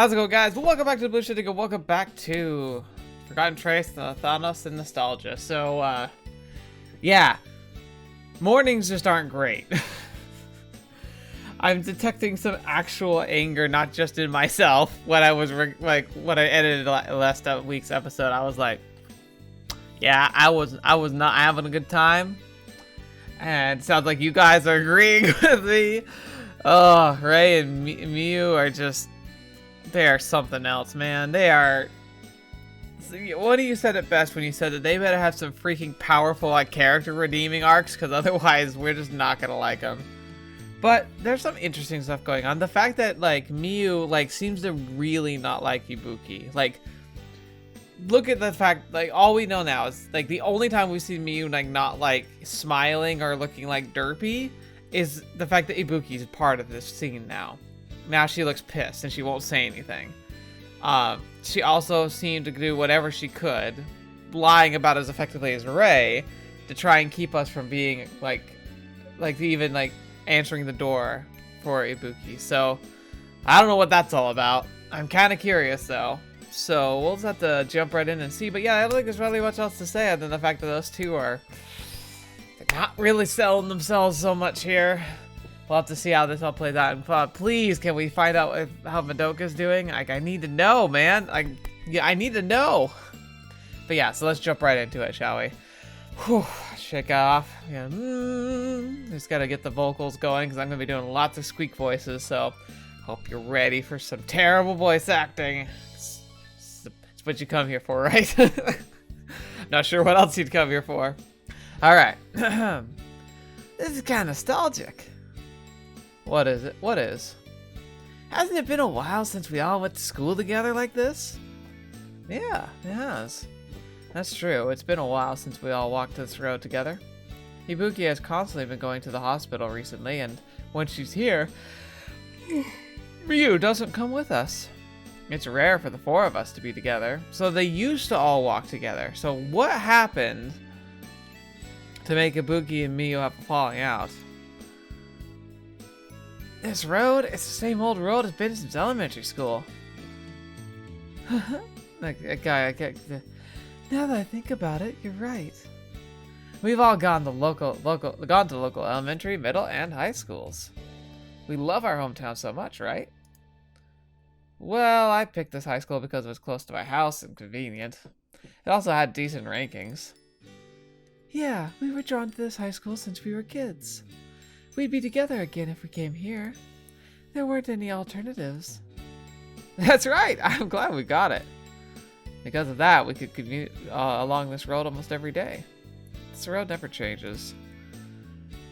How's it going, guys? Well, welcome back to TheBlueShifting and welcome back to Forgotten Trace, Thanatos, and Nostalgia. So, yeah. Mornings just aren't great. I'm detecting some actual anger, not just in myself. When I was, when I edited last week's episode, I was like, yeah, I was not having a good time. And it sounds like you guys are agreeing with me. Oh, Ray and Miu are just... they are something else, man. They are... one of you said it best when you said that they better have some freaking powerful, like, character redeeming arcs, because otherwise we're just not gonna like them. But there's some interesting stuff going on. The fact that, like, Miu, like, seems to really not like Ibuki. Like, look at the fact, like, all we know now is, like, the only time we see Miu, like, not, like, smiling or looking, like, derpy is the fact that Ibuki's part of this scene now. Now she looks pissed and she won't say anything. She also seemed to do whatever she could, lying about as effectively as Ray, to try and keep us from being, like even, like, answering the door for Ibuki. So, I don't know what that's all about. I'm kind of curious, though. So, we'll just have to jump right in and see. But yeah, I don't think there's really much else to say other than the fact that those two are... they're not really selling themselves so much here. We'll have to see how this all plays out. And please, can we find out how Madoka's doing? Like, I need to know, man. I need to know. But yeah, so let's jump right into it, shall we? Whew, shake off. Yeah, just gotta get the vocals going because I'm gonna be doing lots of squeak voices. So, hope you're ready for some terrible voice acting. It's what you come here for, right? Not sure what else you'd come here for. All right. This is kind of nostalgic. What is it? What is? Hasn't it been a while since we all went to school together like this? Yeah, it has. That's true. It's been a while since we all walked this road together. Ibuki has constantly been going to the hospital recently, and when she's here, Ryu doesn't come with us. It's rare for the four of us to be together, so they used to all walk together. So what happened to make Ibuki and Miu have a falling out? This road, it's the same old road it's been since elementary school. Now that I think about it, you're right. We've all gone to local elementary, middle, and high schools. We love our hometown so much, right? Well, I picked this high school because it was close to my house and convenient. It also had decent rankings. Yeah, we were drawn to this high school since we were kids. We'd be together again if we came here. There weren't any alternatives. That's right! I'm glad we got it. Because of that, we could commute along this road almost every day. This road never changes.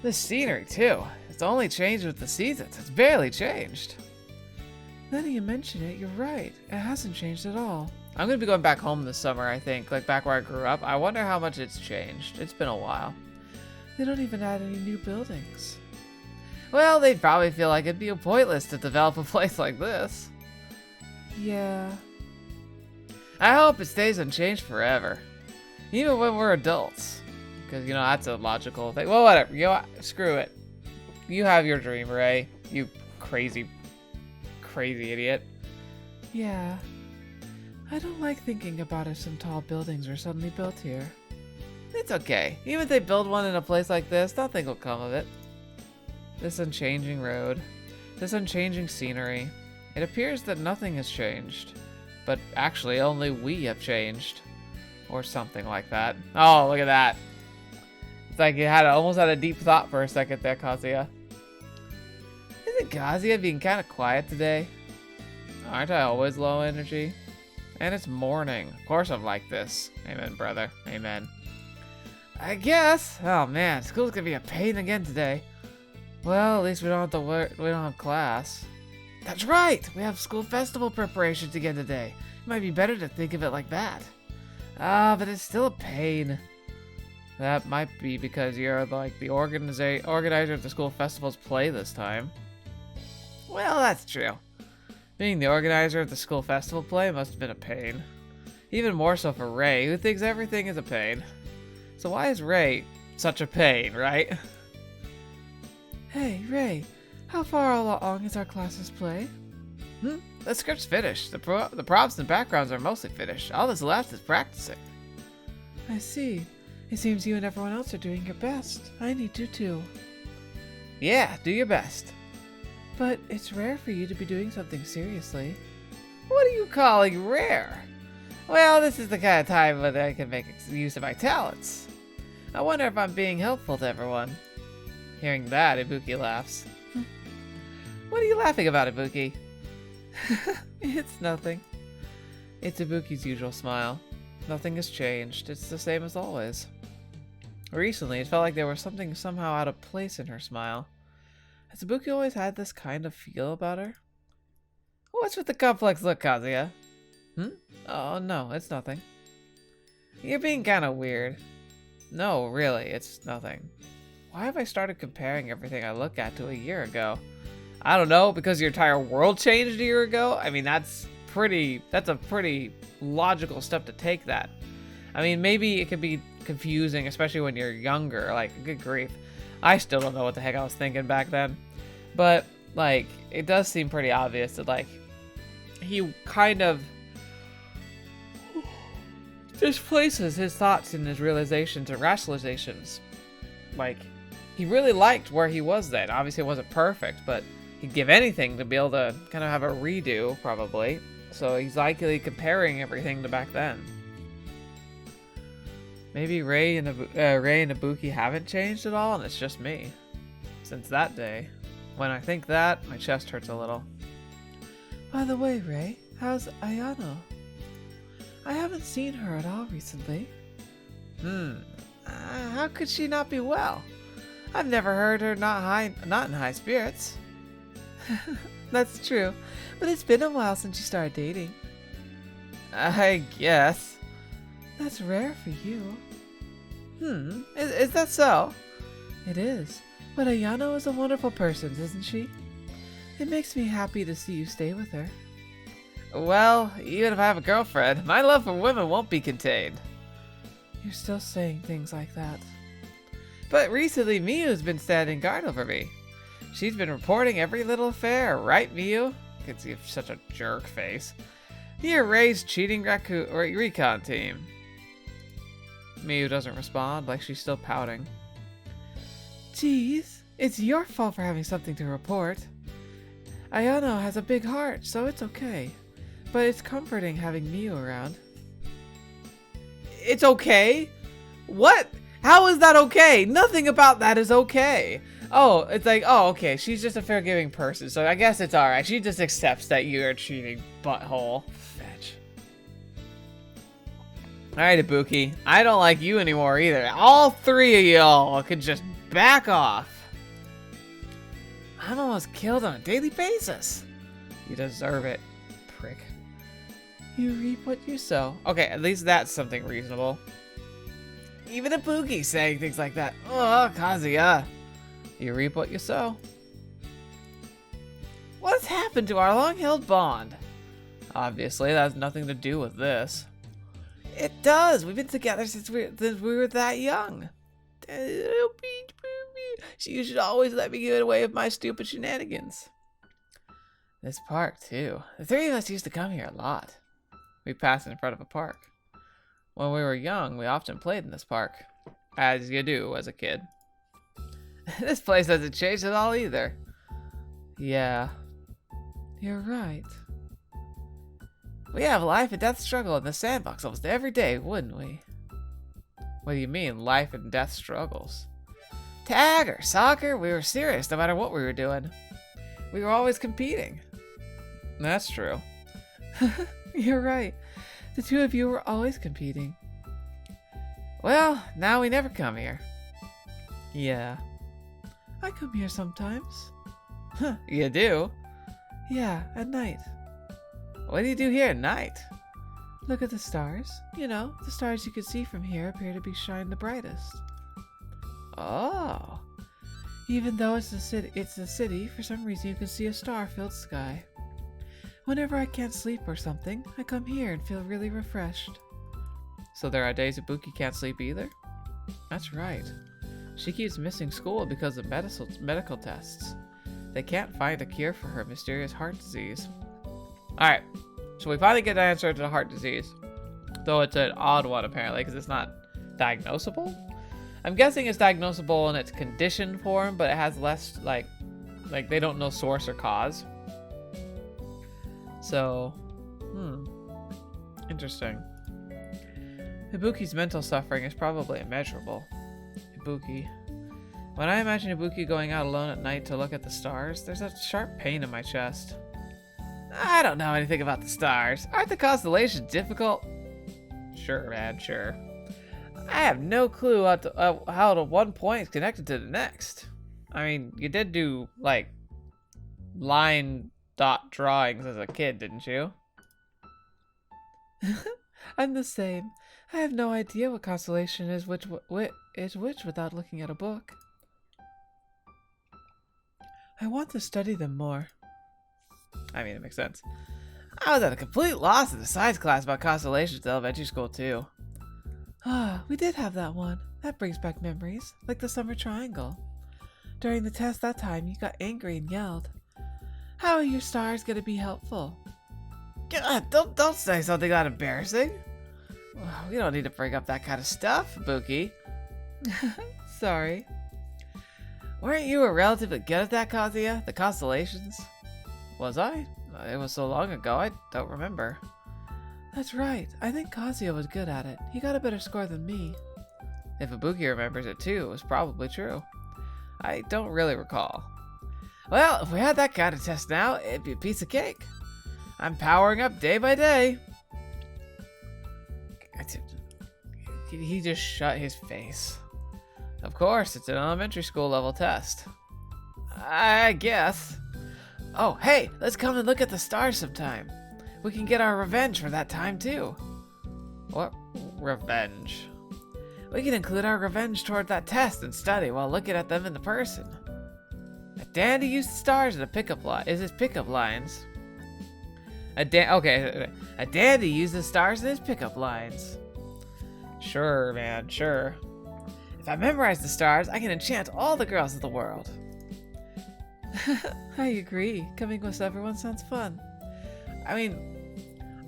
The scenery, too. It's only changed with the seasons. It's barely changed. Now that you mention it, you're right. It hasn't changed at all. I'm going to be going back home this summer, I think. Like, back where I grew up. I wonder how much it's changed. It's been a while. They don't even add any new buildings. Well, they'd probably feel like it'd be pointless to develop a place like this. Yeah. I hope it stays unchanged forever. Even when we're adults. Because, you know, that's a logical thing. Well, whatever. You know what? Screw it. You have your dream, Ray. You crazy idiot. Yeah. I don't like thinking about if some tall buildings are suddenly built here. It's okay. Even if they build one in a place like this, nothing will come of it. This unchanging road, this unchanging scenery, it appears that nothing has changed. But actually, only we have changed. Or something like that. Oh, look at that. It's like you almost had a deep thought for a second there, Kazuya. Isn't Kazuya being kind of quiet today? Aren't I always low energy? And it's morning. Of course I'm like this. Amen, brother. Amen. I guess. Oh man, school's gonna be a pain again today. Well, at least we don't have to work. We don't have class. That's right. We have school festival preparations again today. It might be better to think of it like that. But it's still a pain. That might be because you're like the organizer of the school festival's play this time. Well, that's true. Being the organizer of the school festival play must have been a pain. Even more so for Ray, who thinks everything is a pain. So why is Ray such a pain, right? Hey, Ray, how far along is our class's play? The script's finished. The props and backgrounds are mostly finished. All that's left is practicing. I see. It seems you and everyone else are doing your best. I need to too. Yeah, do your best. But it's rare for you to be doing something seriously. What are you calling rare? Well, this is the kind of time when I can make use of my talents. I wonder if I'm being helpful to everyone. Hearing that, Ibuki laughs. What are you laughing about, Ibuki? It's nothing. It's Ibuki's usual smile. Nothing has changed. It's the same as always. Recently, it felt like there was something somehow out of place in her smile. Has Ibuki always had this kind of feel about her? What's with the complex look, Kazuya? Oh, no, it's nothing. You're being kind of weird. No, really, it's nothing. Why have I started comparing everything I look at to a year ago? I don't know, because your entire world changed a year ago? I mean, that's a pretty logical step to take that. I mean, maybe it could be confusing, especially when you're younger. Like, good grief. I still don't know what the heck I was thinking back then. But, like, it does seem pretty obvious that, like, he kind of displaces his thoughts and his realizations and rationalizations. Like, he really liked where he was then. Obviously, it wasn't perfect, but he'd give anything to be able to kind of have a redo, probably. So he's likely comparing everything to back then. Maybe Ray and Ibuki haven't changed at all, and it's just me. Since that day. When I think that, my chest hurts a little. By the way, Ray, how's Ayano? I haven't seen her at all recently. How could she not be well? I've never heard her not in high spirits. That's true, but it's been a while since you started dating. I guess. That's rare for you. Is that so? It is, but Ayano is a wonderful person, isn't she? It makes me happy to see you stay with her. Well, even if I have a girlfriend, my love for women won't be contained. You're still saying things like that. But recently, Miyu's been standing guard over me. She's been reporting every little affair, right, Miyu? Kids give such a jerk face. You're Ray's cheating recon team. Miyu doesn't respond, like she's still pouting. Geez, it's your fault for having something to report. Ayano has a big heart, so it's okay. But it's comforting having Miyu around. It's okay? What? How is that okay? Nothing about that is okay. Oh, it's like, oh, okay, she's just a forgiving person, so I guess it's alright. She just accepts that you're a cheating butthole. Fetch. Alright, Ibuki, I don't like you anymore either. All three of y'all could just back off. I'm almost killed on a daily basis. You deserve it, prick. You reap what you sow. Okay, at least that's something reasonable. Even Ibuki saying things like that. Oh, Kazuya. You reap what you sow. What's happened to our long-held bond? Obviously, that has nothing to do with this. It does. We've been together since we were that young. You should always let me get away with my stupid shenanigans. This park, too. The three of us used to come here a lot. We passed in front of a park. When we were young, we often played in this park. As you do as a kid. This place hasn't changed at all either. Yeah. You're right. We have life and death struggle in the sandbox almost every day, wouldn't we? What do you mean, life and death struggles? Tag or soccer, we were serious no matter what we were doing. We were always competing. That's true. You're right. The two of you were always competing. Well, now we never come here. Yeah. I come here sometimes. Huh, you do? Yeah, at night. What do you do here at night? Look at the stars. You know, the stars you can see from here appear to be shine the brightest. Oh. Even though it's the city, for some reason you can see a star-filled sky. Whenever I can't sleep or something, I come here and feel really refreshed. So there are days Ibuki can't sleep either? That's right. She keeps missing school because of medical tests. They can't find a cure for her mysterious heart disease. Alright, so we finally get the answer to the heart disease. Though it's an odd one, apparently, because it's not diagnosable. I'm guessing it's diagnosable in its condition form, but it has less, like they don't know source or cause. So, interesting. Ibuki's mental suffering is probably immeasurable. Ibuki. When I imagine Ibuki going out alone at night to look at the stars, there's a sharp pain in my chest. I don't know anything about the stars. Aren't the constellations difficult? Sure, man, sure. I have no clue how to one point is connected to the next. I mean, you did do, like, line dot drawings as a kid, didn't you? I'm the same. I have no idea what constellation is which without looking at a book. I want to study them more. I mean, it makes sense. I was at a complete loss in the science class about constellations in elementary school, too. Ah, we did have that one. That brings back memories, like the summer triangle. During the test that time, you got angry and yelled. How are your stars gonna be helpful? God, don't say something that embarrassing. We don't need to bring up that kind of stuff, Ibuki. Sorry. Weren't you relatively good at that, Kazuya? The constellations? Was I? It was so long ago, I don't remember. That's right. I think Kazuya was good at it. He got a better score than me. If Ibuki remembers it too, it was probably true. I don't really recall. Well, if we had that kind of test now, it'd be a piece of cake. I'm powering up day by day. He just shut his face. Of course, it's an elementary school level test. I guess. Oh, hey, let's come and look at the stars sometime. We can get our revenge for that time, too. What revenge? We can include our revenge toward that test and study while looking at them in the person. A dandy used the stars in a pickup line. Is his pickup lines? A dandy used the stars in his pickup lines. Sure, man, sure. If I memorize the stars, I can enchant all the girls of the world. I agree. Coming with everyone sounds fun. I mean,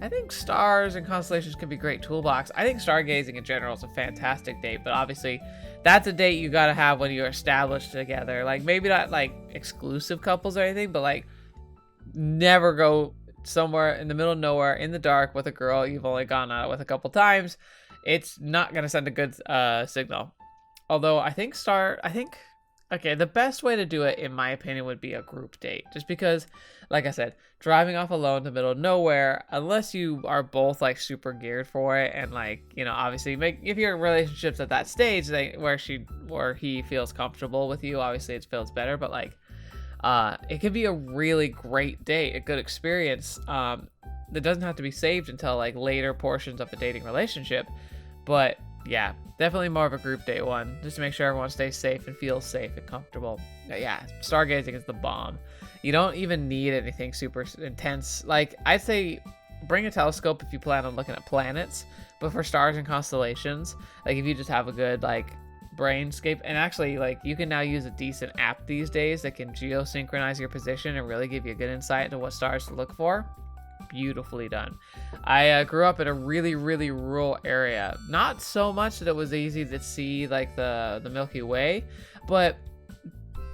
I think stars and constellations can be great toolbox. I think stargazing in general is a fantastic date, but obviously that's a date you gotta have when you're established together. Like, maybe not like exclusive couples or anything, but like never go somewhere in the middle of nowhere in the dark with a girl you've only gone out with a couple times. It's not gonna send a good signal. Although okay, the best way to do it, in my opinion, would be a group date. Just because, like I said, driving off alone in the middle of nowhere, unless you are both like super geared for it, and like, you know, obviously if your relationship's at that stage where he feels comfortable with you, obviously it feels better. But like, it could be a really great date, a good experience. That doesn't have to be saved until like later portions of the dating relationship. But yeah, definitely more of a group date one, just to make sure everyone stays safe and feels safe and comfortable. But yeah, stargazing is the bomb. You don't even need anything super intense. Like, I'd say bring a telescope if you plan on looking at planets, but for stars and constellations, like if you just have a good like brainscape, and actually like you can now use a decent app these days that can geosynchronize your position and really give you a good insight into what stars to look for. Beautifully done. I grew up in a really, really rural area. Not so much that it was easy to see like the Milky Way, but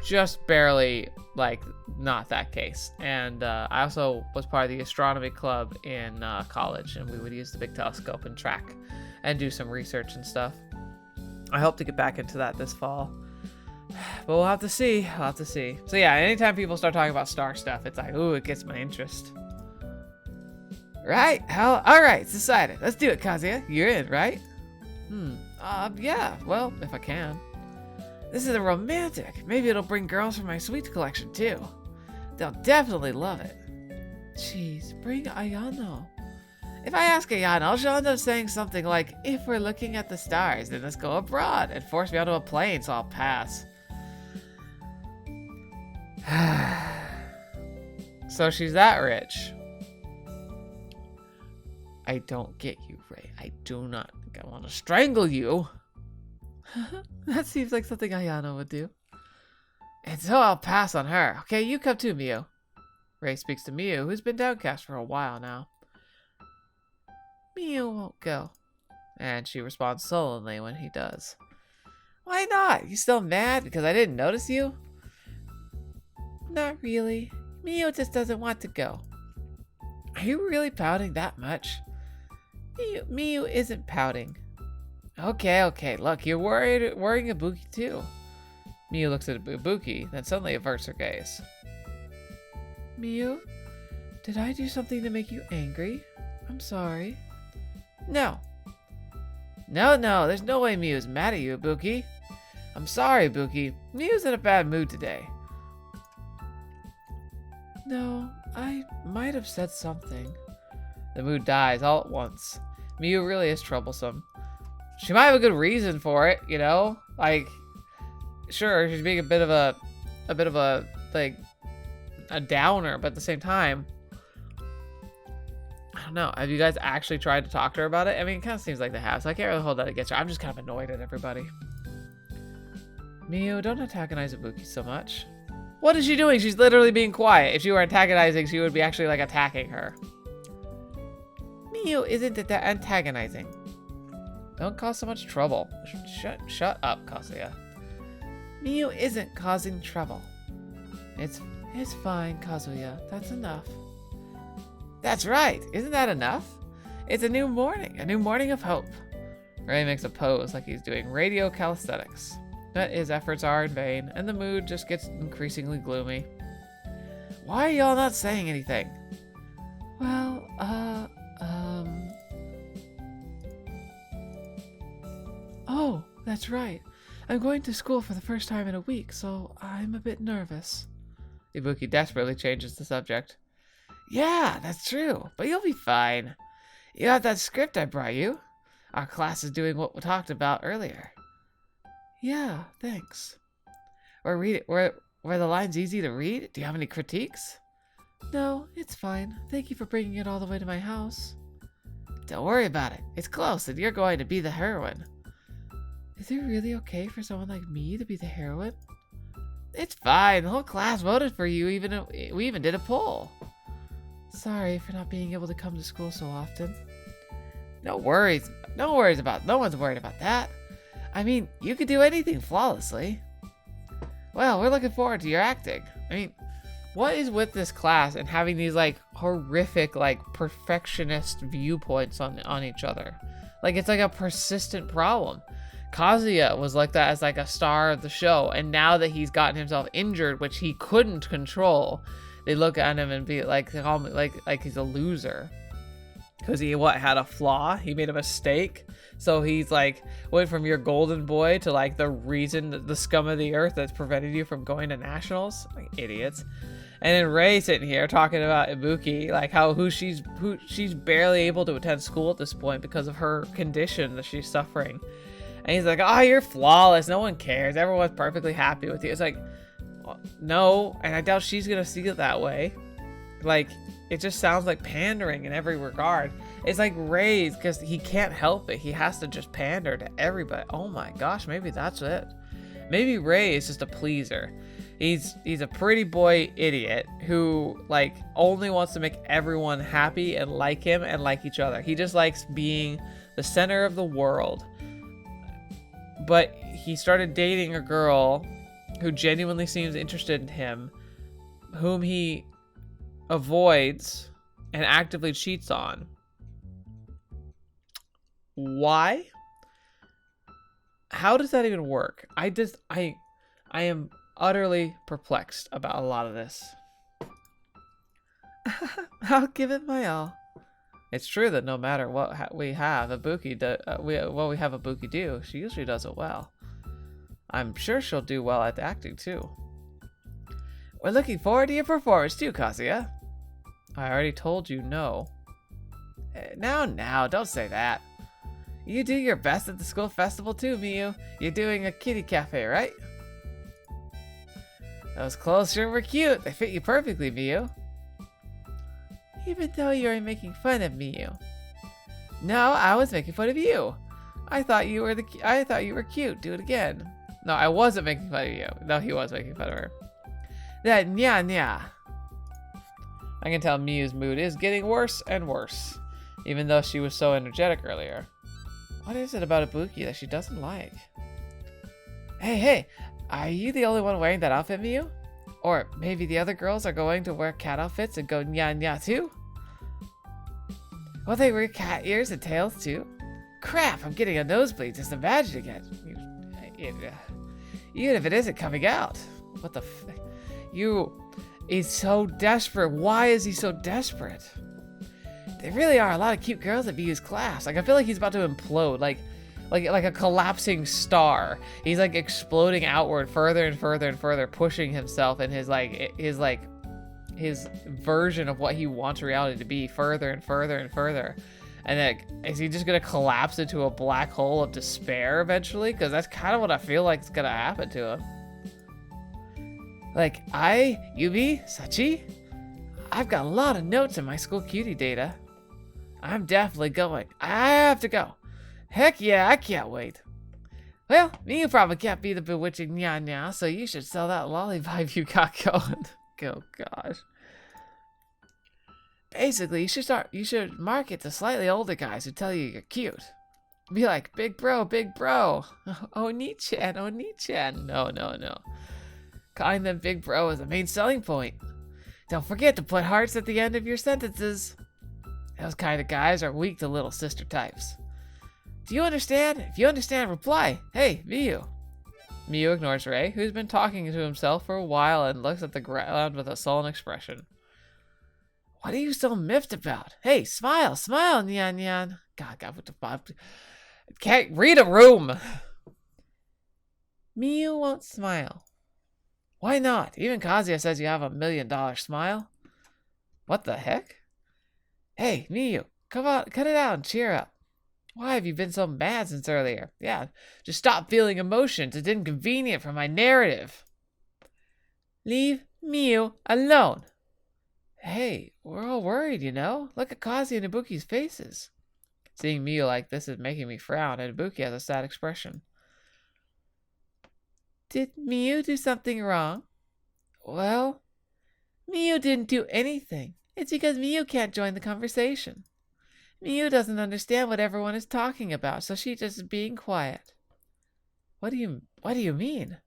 just barely, like, not that case. And I also was part of the astronomy club in college, and we would use the big telescope and track and do some research and stuff. I hope to get back into that this fall, but we'll have to see. So yeah, anytime people start talking about star stuff, it's like, ooh, it gets my interest. Right? All right, it's decided. Let's do it, Kazuya. You're in, right? Yeah, well, if I can. This is a romantic. Maybe it'll bring girls from my sweets collection, too. They'll definitely love it. Jeez, bring Ayano. If I ask Ayano, she'll end up saying something like, if we're looking at the stars, then let's go abroad, and force me onto a plane, so I'll pass. So she's that rich. I don't get you, Ray. I do not think I want to strangle you. That seems like something Ayano would do. And so I'll pass on her. Okay, you come too, Miu. Ray speaks to Miu, who's been downcast for a while now. Miu won't go. And she responds sullenly when he does. Why not? You still mad because I didn't notice you? Not really. Miu just doesn't want to go. Are you really pouting that much? Miu isn't pouting. Okay, look, you're worrying Ibuki too. Miu looks at Ibuki, then suddenly averts her gaze. Miu, did I do something to make you angry? I'm sorry. No, there's no way Miu's mad at you, Ibuki. I'm sorry, Ibuki. Miu's in a bad mood today. No, I might have said something. The mood dies all at once. Miu really is troublesome. She might have a good reason for it, you know? Like, sure, she's being a bit of a, like, a downer, but at the same time, I don't know. Have you guys actually tried to talk to her about it? I mean, it kind of seems like they have, so I can't really hold that against her. I'm just kind of annoyed at everybody. Miu, don't antagonize Ibuki so much. What is she doing? She's literally being quiet. If she were antagonizing, she would be actually, like, attacking her. Miu isn't antagonizing. Don't cause so much trouble. Shut up, Kazuya. Miu isn't causing trouble. It's fine, Kazuya. That's enough. That's right. Isn't that enough? It's a new morning of hope. Ray makes a pose like he's doing radio calisthenics. But his efforts are in vain, and the mood just gets increasingly gloomy. Why are y'all not saying anything? Well, Oh, that's right. I'm going to school for the first time in a week, so I'm a bit nervous. Ibuki desperately changes the subject. Yeah, that's true, but you'll be fine. You got that script I brought you? Our class is doing what we talked about earlier. Yeah, thanks. Or read it. Were the lines easy to read? Do you have any critiques? No, it's fine. Thank you for bringing it all the way to my house. Don't worry about it. It's close, and you're going to be the heroine. Is it really okay for someone like me to be the heroine? It's fine. The whole class voted for you. We even did a poll. Sorry for not being able to come to school so often. No worries. No one's worried about that. I mean, you could do anything flawlessly. Well, we're looking forward to your acting. I mean, what is with this class and having these, like, horrific, like, perfectionist viewpoints on each other? Like, it's like a persistent problem. Kazuya was like that as, like, a star of the show, and now that he's gotten himself injured, which he couldn't control, they look at him and be like he's a loser. Because he had a flaw? He made a mistake? So he's like, went from your golden boy to like the reason, the scum of the earth that's prevented you from going to nationals? Like idiots. And then Ray sitting here talking about Ibuki, like who she's barely able to attend school at this point because of her condition that she's suffering. And he's like, oh, you're flawless. No one cares. Everyone's perfectly happy with you. It's like, no, and I doubt she's gonna see it that way. Like, it just sounds like pandering in every regard. It's like Ray's, because he can't help it. He has to just pander to everybody. Oh my gosh, maybe that's it. Maybe Ray is just a pleaser. He's a pretty boy idiot who, like, only wants to make everyone happy and like him and like each other. He just likes being the center of the world. But he started dating a girl who genuinely seems interested in him, whom he avoids and actively cheats on. Why? How does that even work? I am utterly perplexed about a lot of this. I'll give it my all. It's true that no matter what we have Ibuki do, she usually does it well. I'm sure she'll do well at the acting too. We're looking forward to your performance too, Kazuya. I already told you no. Now, don't say that. You do your best at the school festival too, Miu. You're doing a kitty cafe, right? Those clothes sure were cute. They fit you perfectly, Miu. Even though you were making fun of Miu. No, I was making fun of you. I thought you were cute. Do it again. No, I wasn't making fun of you. No, he was making fun of her. That nya. I can tell Miu's mood is getting worse and worse, even though she was so energetic earlier. What is it about Ibuki that she doesn't like? Hey, are you the only one wearing that outfit, Miu? Or maybe the other girls are going to wear cat outfits and go nya too? Will they wear cat ears and tails too? Crap, I'm getting a nosebleed just imagining it. Even if it isn't coming out. What the f... He's so desperate. Why is he so desperate? There really are a lot of cute girls at Miu's class. Like, I feel like he's about to implode. Like a collapsing star. He's like exploding outward further and further and further, pushing himself and his version of what he wants reality to be further and further and further. And then, is he just gonna collapse into a black hole of despair eventually? Because that's kind of what I feel like is gonna happen to him. Like, Yubi, Sachi, I've got a lot of notes in my school cutie data. I'm definitely going. I have to go. Heck yeah, I can't wait. Well, you probably can't be the bewitching nya, so you should sell that lolly vibe you got going. Oh gosh. Basically, you should market to slightly older guys who tell you you're cute. Be like, big bro, Oni-chan. No. Calling them big bro is the main selling point. Don't forget to put hearts at the end of your sentences. Those kind of guys are weak to little sister types. Do you understand? If you understand, reply. Hey, Miu. Miu ignores Ray, who's been talking to himself for a while and looks at the ground with a sullen expression. What are you so miffed about? Hey, smile, Nyan. God, what the fuck? Can't read a room. Miu won't smile. Why not? Even Kazuya says you have $1 million smile. What the heck? Hey, Miu, come on, cut it out and cheer up. Why have you been so mad since earlier? Yeah, just stop feeling emotions. It's inconvenient for my narrative. Leave Miu alone. Hey, we're all worried, you know? Look at Kazuya and Ibuki's faces. Seeing Miu like this is making me frown, and Ibuki has a sad expression. Did Miu do something wrong? Well, Miu didn't do anything. It's because Miu can't join the conversation. Miu doesn't understand what everyone is talking about, so she's just being quiet. What do you mean?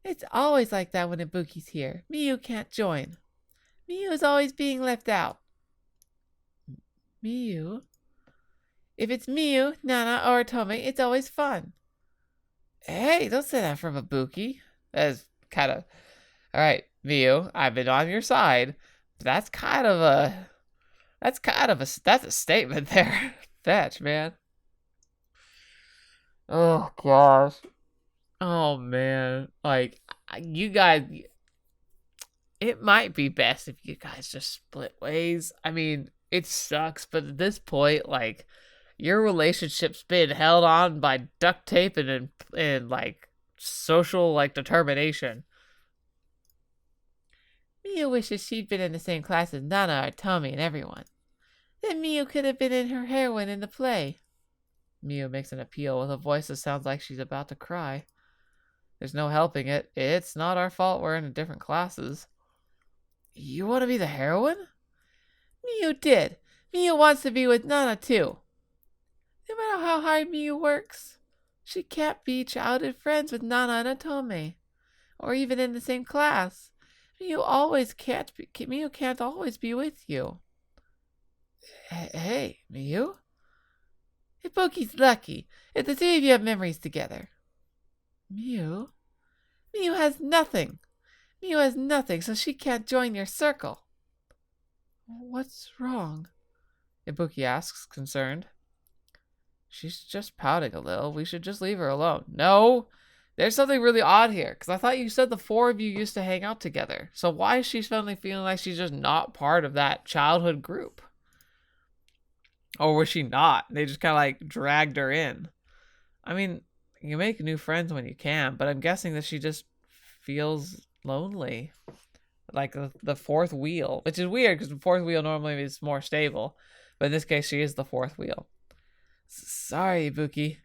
It's always like that when Ibuki's here. Miu can't join. Miu is always being left out. Miu? If it's Miu, Nana, or Otome, it's always fun. Hey, don't say that from Ibuki. That is kind of... Alright, Miu, I've been on your side. But that's a statement there. Fetch, man. Oh, gosh. Oh, man. Like, you guys... It might be best if you guys just split ways. I mean, it sucks, but at this point, like... Your relationship's been held on by duct tape and like social like determination. Miu wishes she'd been in the same class as Nana or Tommy and everyone. Then Miu could have been in her heroine in the play. Miu makes an appeal with a voice that sounds like she's about to cry. There's no helping it. It's not our fault we're in different classes. You want to be the heroine? Miu did. Miu wants to be with Nana too. No matter how hard Miu works, she can't be childhood friends with Nana and Otome, or even in the same class. Miu can't always be with you. Hey, Miu? Ibuki's lucky if the two of you have memories together. Miu has nothing. Miu has nothing, so she can't join your circle. What's wrong? Ibuki asks, concerned. She's just pouting a little. We should just leave her alone. No, there's something really odd here. Because I thought you said the four of you used to hang out together. So why is she suddenly feeling like she's just not part of that childhood group? Or was she not? They just kind of like dragged her in. I mean, you make new friends when you can. But I'm guessing that she just feels lonely. Like the fourth wheel. Which is weird because the fourth wheel normally is more stable. But in this case, she is the fourth wheel. Sorry, Ibuki.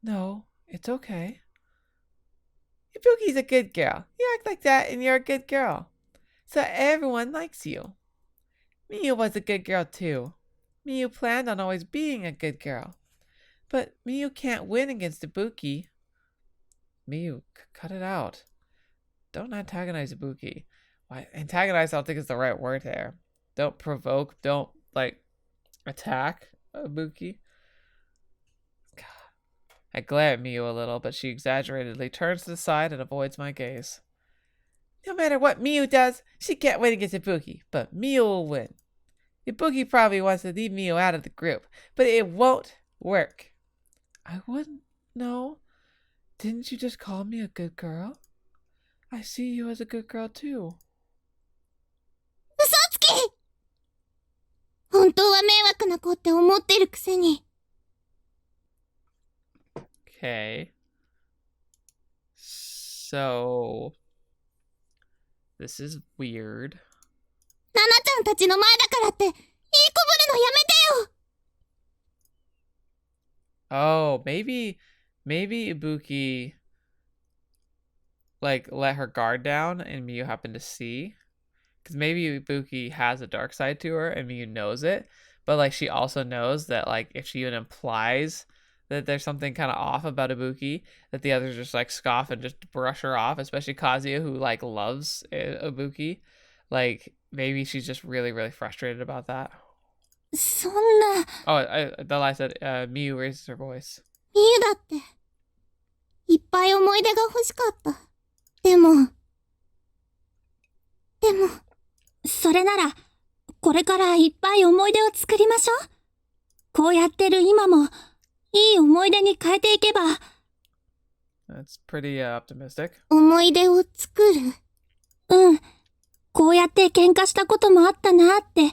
No, it's okay. Ibuki's a good girl. You act like that and you're a good girl. so everyone likes you. Miu was a good girl too. Miu planned on always being a good girl. But Miu can't win against Ibuki. Miu, cut it out. Don't antagonize Ibuki. Why, antagonize I don't think is the right word there. Don't provoke, don't, like, attack Ibuki. God. I glare at Miu a little, but she exaggeratedly turns to the side and avoids my gaze. No matter what Miu does, she can't win against Ibuki, but Miu will win. Ibuki probably wants to leave Miu out of the group, but it won't work. I wouldn't know. Didn't you just call me a good girl? I see you as a good girl too. 嘘つき！本当は迷惑な子って思ってるくせに。Okay. So, this is weird. ナナちゃんたちの前だからっていい子ぶるのやめてよ。 Oh, maybe Ibuki like let her guard down and Miu happened to see. Because maybe Ibuki has a dark side to her and Miu knows it. But like she also knows that like if she even implies that there's something kind of off about Ibuki, that the others just like scoff and just brush her off, especially Kazuya who like loves Ibuki. Like maybe she's just really, really frustrated about that. そんな。 Oh, the lie said, Miu raises her voice. ミユだって。いっぱい思い出が欲しかった。でも、それなら、これからいっぱい思い出を作りましょう。こうやってる今も、いい思い出に変えていけば。That's pretty optimistic. 思い出を作る。うん。こうやって喧嘩したこともあったなって、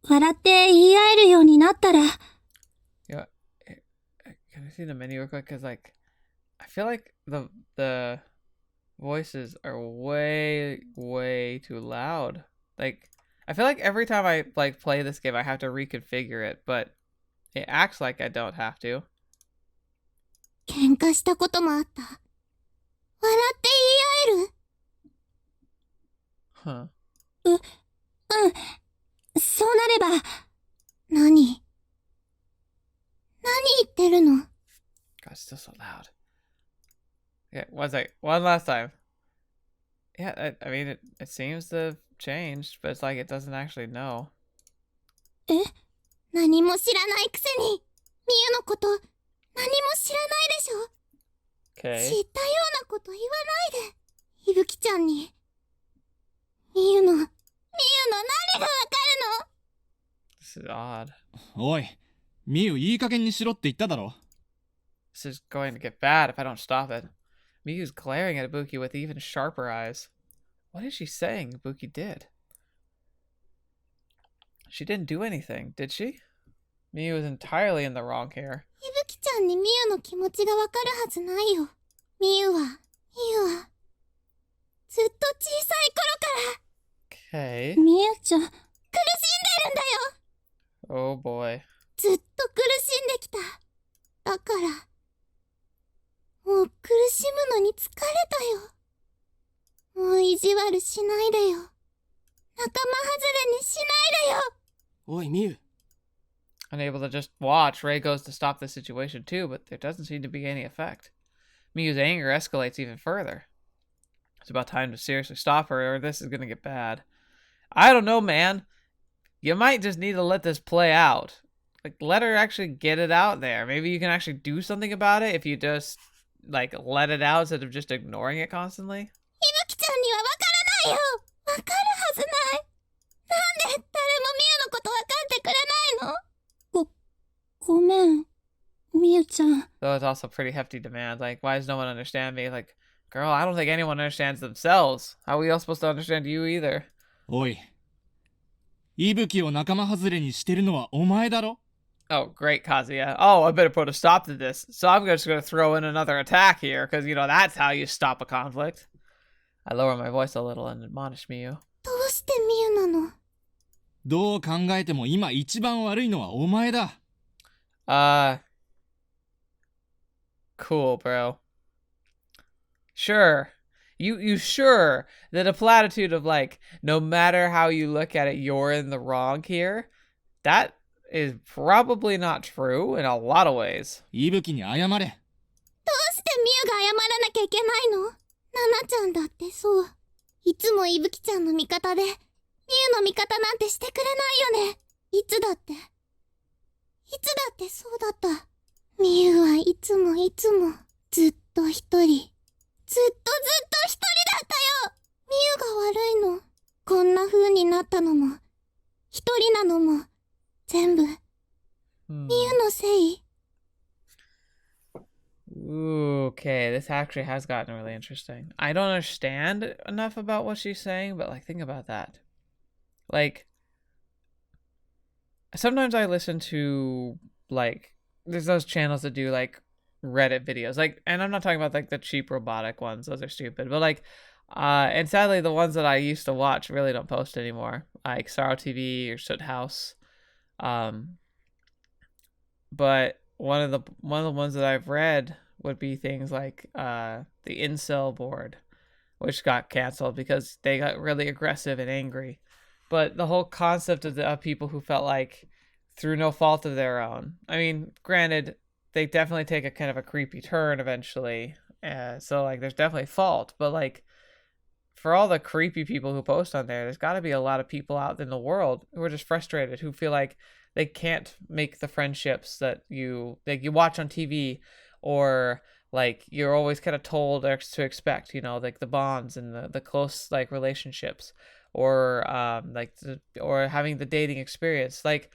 笑って言い合えるようになったら。Yeah, can I see the menu real quick? Cause like, I feel like the voices are way too loud. Like, I feel like every time I like play this game, I have to reconfigure it, but it acts like I don't have to. 喧嘩したこともあった。笑って言い合える？ Huh. うん。そうなれば、何言ってるの？ God, it's still so loud. Yeah, one sec. One last time. Yeah, I mean, it seems to have changed, but it's like it doesn't actually know. え？何も知らないくせに、ミユのこと何も知らないでしょ？ Okay. 知ったようなこと言わないで。いぶきちゃんに。ミユの何がわかるの？ This is odd. おい、ミユいい加減にしろって言っただろ。 This is going to get bad if I don't stop it. Miyu's glaring at Ibuki with even sharper eyes. What is she saying Ibuki did? She didn't do anything, did she? Miyu is entirely in the wrong here. いぶきちゃんにミユの気持ちがわかるはずないよ。ミユは、ずっと小さい頃から。Okay. ミユちゃん、苦しんでるんだよ。 Oh boy. ずっと苦しんできた。だから、もう苦しむのに疲れたよ。もう意地悪しないでよ。仲間外れにしないでよ。おい、ミユ。 Unable to just watch, Rei goes to stop the situation too, but there doesn't seem to be any effect. Miyu's anger escalates even further. It's about time to seriously stop her, or this is gonna get bad. I don't know, man. You might just need to let this play out. Like, let her actually get it out there. Maybe you can actually do something about it if you just, like, let it out instead of just ignoring it constantly. いぶきちゃんにはわからないよ。わかるはずない。なんで誰もミユのことわかってくれないの？ごめん、ミユちゃん。 Though it's also a pretty hefty demand. Like, why does no one understand me? Like, girl, I don't think anyone understands themselves. How are we all supposed to understand you either? おい、イブキを仲間外れにしてるのはお前だろ。 Oh, great, Kazuya. Oh, I better put a stop to this. So I'm just going to throw in another attack here, because, you know, that's how you stop a conflict. I lower my voice a little and admonish Miyu. どうしてミユなの？どう考えても今一番悪いのはお前だ。Cool, bro. Sure. You sure that a platitude of like, no matter how you look at it, you're in the wrong here? That is probably not true in a lot of ways. 伊吹に謝れ。どうしてミュウが謝らなきゃいけないの？ナナちゃんだってそう。いつもイブキちゃんの味方で、ミュウの味方なんてしてくれないよね。いつだって。いつだってそうだった。ミュウはいつもずっと一人。ずっと一人だったよ。ミュウが悪いの。こんな風になったのも、一人なのも、全部、ミュウのせい。Ooh, okay, this actually has gotten really interesting. I don't understand enough about what she's saying, but like, think about that. Like, sometimes I listen to like, there's those channels that do like Reddit videos, like, and I'm not talking about like the cheap robotic ones; those are stupid. But like, and sadly, the ones that I used to watch really don't post anymore, like Sorrow TV or Soot House. But one of the ones that I've read would be things like the incel board, which got canceled because they got really aggressive and angry. But the whole concept of the people who felt like through no fault of their own. I mean, granted, they definitely take a kind of a creepy turn eventually. So like there's definitely fault, but like for all the creepy people who post on there, there's got to be a lot of people out in the world who are just frustrated, who feel like they can't make the friendships that you watch on TV, or like you're always kind of told to expect, you know, like the bonds and the close like relationships, or or having the dating experience. Like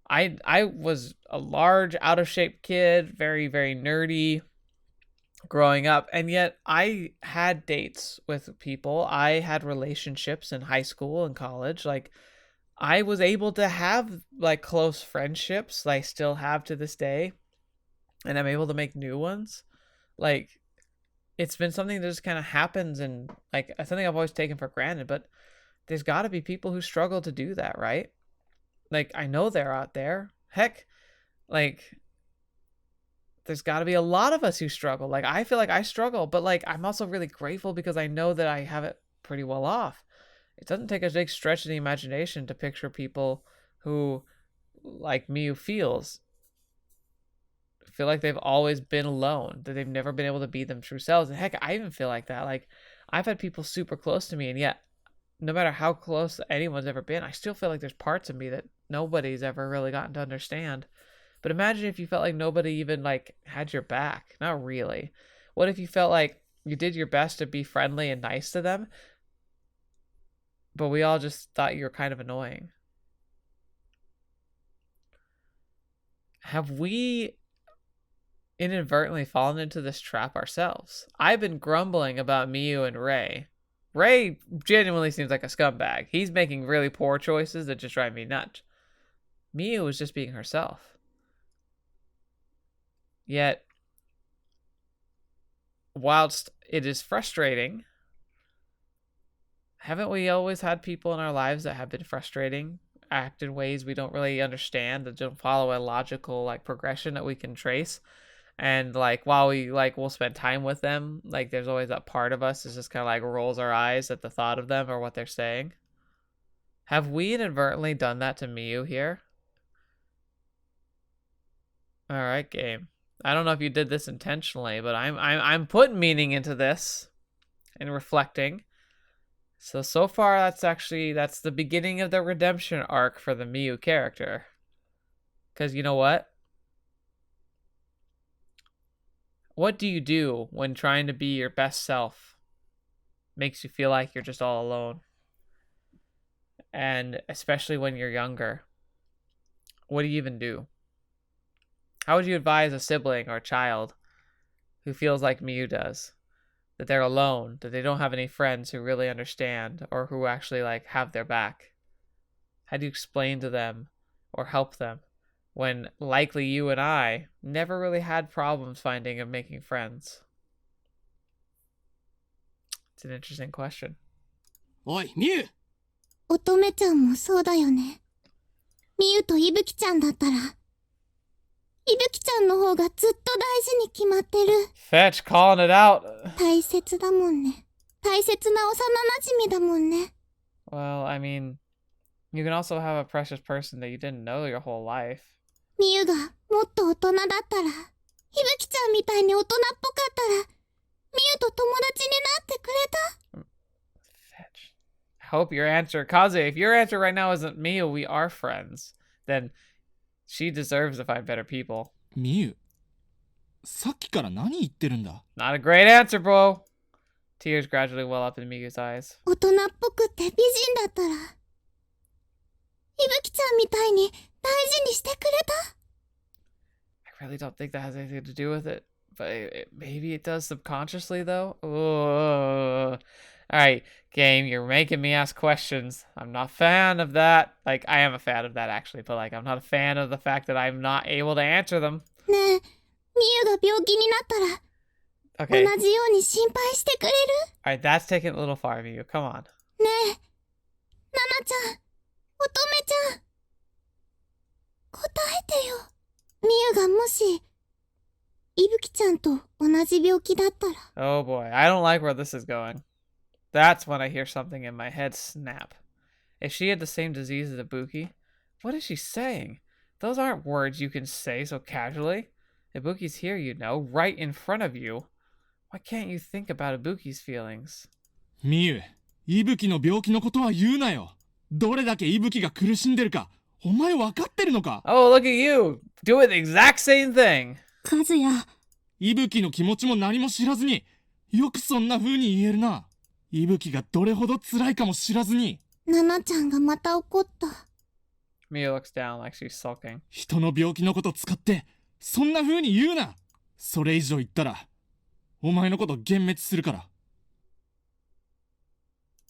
I was a large, out of shape kid, very, very nerdy growing up, and yet I had dates with people. I had relationships in high school and college. Like I was able to have like close friendships that I still have to this day, and I'm able to make new ones. Like it's been something that just kind of happens, and like something I've always taken for granted, but there's got to be people who struggle to do that, right? Like I know they're out there. Heck, like there's got to be a lot of us who struggle. Like I feel like I struggle, but like I'm also really grateful because I know that I have it pretty well off. It doesn't take a big stretch of the imagination to picture people who, like Miu feels, feel like they've always been alone, that they've never been able to be them true selves. And heck, I even feel like that. Like I've had people super close to me, and yet no matter how close anyone's ever been, I still feel like there's parts of me that nobody's ever really gotten to understand. But imagine if you felt like nobody even like had your back. Not really. What if you felt like you did your best to be friendly and nice to them, but we all just thought you were kind of annoying? Have we inadvertently fallen into this trap ourselves? I've been grumbling about Miu and Ray. Ray genuinely seems like a scumbag. He's making really poor choices that just drive me nuts. Miu is just being herself. Yet, whilst it is frustrating, haven't we always had people in our lives that have been frustrating, act in ways we don't really understand, that don't follow a logical like progression that we can trace? And like while we like we'll spend time with them, like there's always that part of us that just kind of like rolls our eyes at the thought of them or what they're saying. Have we inadvertently done that to Miu here? All right, game. I don't know if you did this intentionally, but I'm putting meaning into this and reflecting. So far that's the beginning of the redemption arc for the Miu character. Because you know what? What do you do when trying to be your best self makes you feel like you're just all alone? And especially when you're younger, what do you even do? How would you advise a sibling or a child who feels like Miu does? That they're alone, that they don't have any friends who really understand or who actually like have their back? How do you explain to them or help them when likely you and I never really had problems finding and making friends? It's an interesting question. Oi, Miu! 乙女ちゃんもそうだよね。ミユとイブキちゃんだったら、イブキちゃんの方がずっと大事に決まってる。Fetch calling it out. 大切だもんね。大大切な幼馴染だもんね。Well, I mean, you can also have a precious person that you didn't know your whole life. みゆがもっと大人だったら、いぶきちゃんみたいに大人っぽかったら、みゆと友達になってくれた？ Fetch. I hope your answer, Kazuya, if your answer right now isn't Miyu, we are friends, then she deserves to find better people. みゆ、さっきから何言ってるんだ？ Not a great answer, bro. Tears gradually well up in Miyu's eyes. 大人っぽくって美人だったら、いぶきちゃんみたいに大事にしてくれた？ I really don't think that has anything to do with it, but maybe it does subconsciously, though. Ugh. All right, game, you're making me ask questions. I'm not a fan of that. Like, I am a fan of that, actually, but, like, I'm not a fan of the fact that I'm not able to answer them. ねえ、みゆが病気になったら、Okay. 同じように心配してくれる？ All right, that's taking a little far, Miyu. Come on. ねえ、ななちゃん、乙女ちゃん、答えてよ。みゆがもし、いぶきちゃんと同じ病気だったら。 Oh, boy. I don't like where this is going. That's when I hear something in my head snap. If she had the same disease as Ibuki, what is she saying? Those aren't words you can say so casually. Ibuki's here, you know, right in front of you. Why can't you think about Ibuki's feelings? みゆ、いぶきの病気のことは言うなよ。どれだけいぶきが苦しんでるか、お前分かってるのか？ Oh, look at you! Doing the exact same thing! カズヤ、いぶきの気持ちも何も知らずに、よくそんな風に言えるな。いぶきがどれほど辛いかも知らずに。ななちゃんがまた怒った。 Mia looks down like she's sulking. 人の病気のこと使って、そんな風に言うな。それ以上言ったら、お前のこと幻滅するから。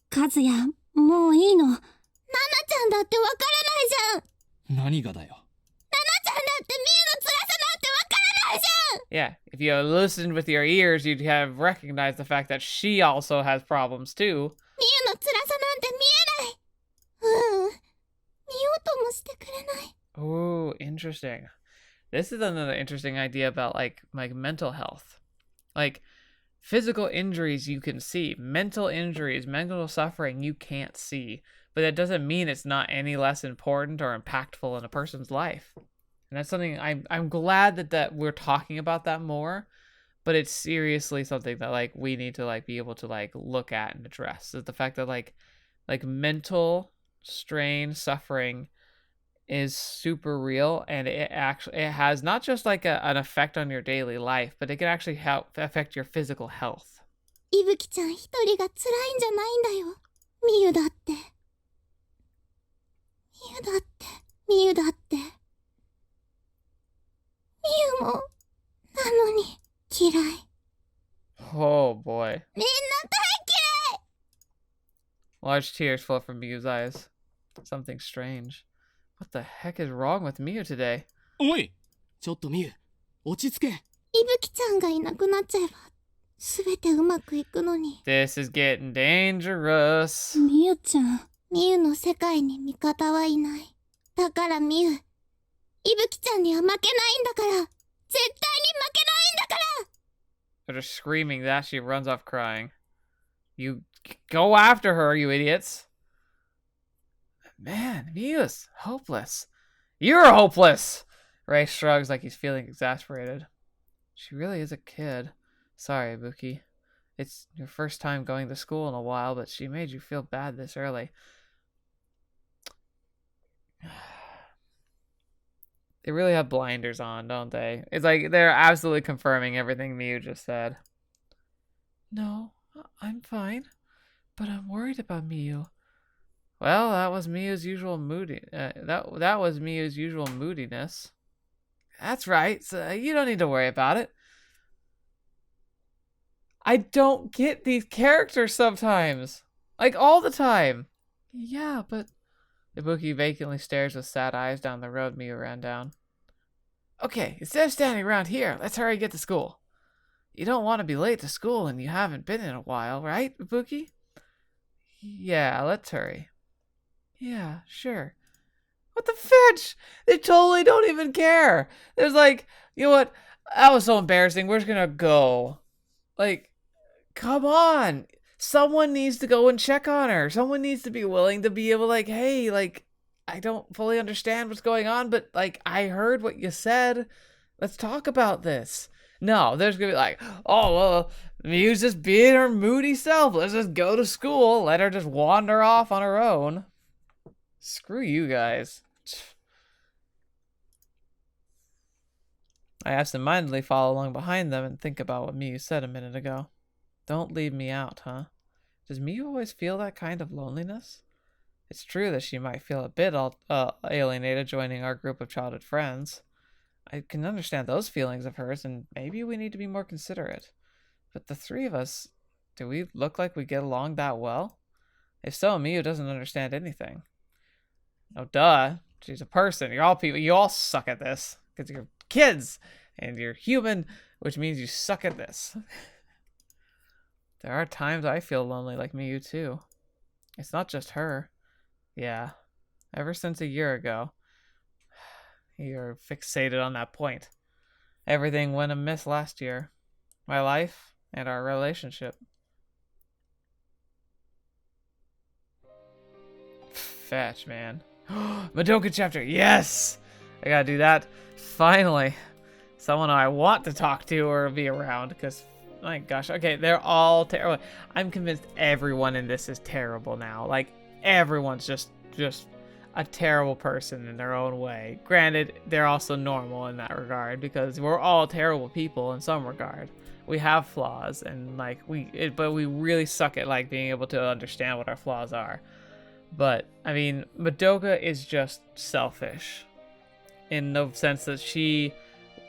カズヤ、もういいの。ななちゃんだってわからないじゃん。何がだよ。ななちゃんだってみゆの辛さなんてわからないじゃん。 Yeah, if you had listened with your ears, you'd have recognized the fact that she also has problems too. みゆの辛さなんて見えない。見ようともしてくれない。 Oh, interesting. This is another interesting idea about like mental health. Like physical injuries you can see, mental injuries, mental suffering you can't see, but that doesn't mean it's not any less important or impactful in a person's life. And that's something I'm glad that we're talking about that more, but it's seriously something that like we need to like be able to like look at and address. Is the fact that like mental strain, suffering is super real, and it has not just like an effect on your daily life, but it can actually help affect your physical health. いぶきちゃん一人が辛いんじゃないんだよ。みゆだって。みゆだって。みゆだって。みゆも、なのに、嫌い。 Oh boy. みんな大嫌い。 Large tears flow from Miyu's eyes. Something strange. What the heck is wrong with Miyu today? おい、ちょっとみゆ、落ち着け。いぶきちゃんがいなくなっちゃえば、すべてうまくいくのに。 This is getting dangerous. みゆちゃん。みゆの世界に味方はいない。だからみゆ、いぶきちゃんには負けないんだから。絶対に負けないんだから。 After screaming that, she runs off crying. You go after her, you idiots. Man, Miyu's hopeless. You're hopeless! Ray shrugs like he's feeling exasperated. She really is a kid. Sorry, Ibuki. It's your first time going to school in a while, but she made you feel bad this early. They really have blinders on, don't they? It's like they're absolutely confirming everything Miyu just said. No, I'm fine, but I'm worried about Miyu. Well, that was Miyu's usual that was Miyu's usual moodiness. That's right. So you don't need to worry about it. I don't get these characters sometimes. Like all the time. Yeah, but Ibuki vacantly stares with sad eyes down the road Miyu ran down. Okay, instead of standing around here, let's hurry and get to school. You don't want to be late to school and you haven't been in a while, right, Ibuki? Yeah, let's hurry. Yeah, sure. What the fetch? They totally don't even care. There's like, you know what? That was so embarrassing. We're just gonna go. Like, come on. someone needs to go and check on her. Someone needs to be willing to be able, like, hey, like, I don't fully understand what's going on, but, like, I heard what you said. Let's talk about this. No, there's gonna be like, oh, well, Miu's just being her moody self. Let's just go to school. Let her just wander off on her own. Screw you guys. I absentmindedly follow along behind them and think about what Miu said a minute ago. Don't leave me out, huh? Does Miu always feel that kind of loneliness? It's true that she might feel a bit alienated joining our group of childhood friends. I can understand those feelings of hers, and maybe we need to be more considerate. But the three of us, do we look like we get along that well? If so, Miu doesn't understand anything. Oh, duh. She's a person. You're all people. You all suck at this. Because you're kids, and you're human, which means you suck at this. There are times I feel lonely like Miu, too. It's not just her. Yeah. Ever since a year ago. You're fixated on that point. Everything went amiss last year. My life and our relationship. Fetch, man. Madoka chapter. Yes! I gotta do that. Finally. Someone I want to talk to or be around, because, my gosh. Okay, they're all terrible. I'm convinced everyone in this is terrible now. Like, everyone's just a terrible person in their own way. Granted, they're also normal in that regard, because we're all terrible people in some regard. We have flaws, and like but we really suck at like being able to understand what our flaws are. But I mean, Madoka is just selfish in the sense that she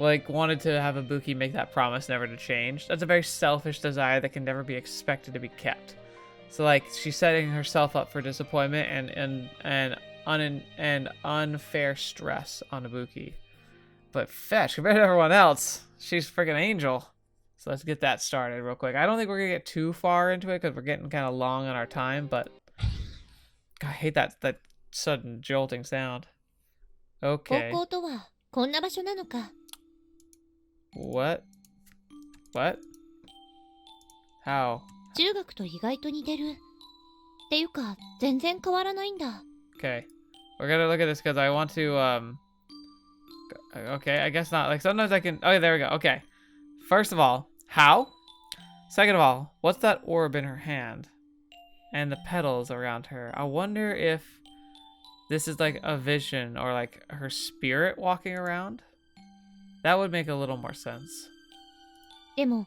like wanted to have Ibuki make that promise never to change. That's a very selfish desire that can never be expected to be kept. So like she's setting herself up for disappointment and unfair stress on Ibuki. But fetch, compared to everyone else, she's freaking angel. So let's get that started real quick. I don't think we're gonna get too far into it because we're getting kind of long on our time, but God, I hate that sudden jolting sound. Okay. What? What? How? 中学と意外と似てる。っていうか、全然変わらないんだ。 Okay. We're gonna look at this because I want to, okay, I guess not. Like, sometimes I can... Okay, there we go. Okay. First of all, how? Second of all, what's that orb in her hand? And the petals around her. I wonder if this is like a vision or like her spirit walking around. That would make a little more sense. でも、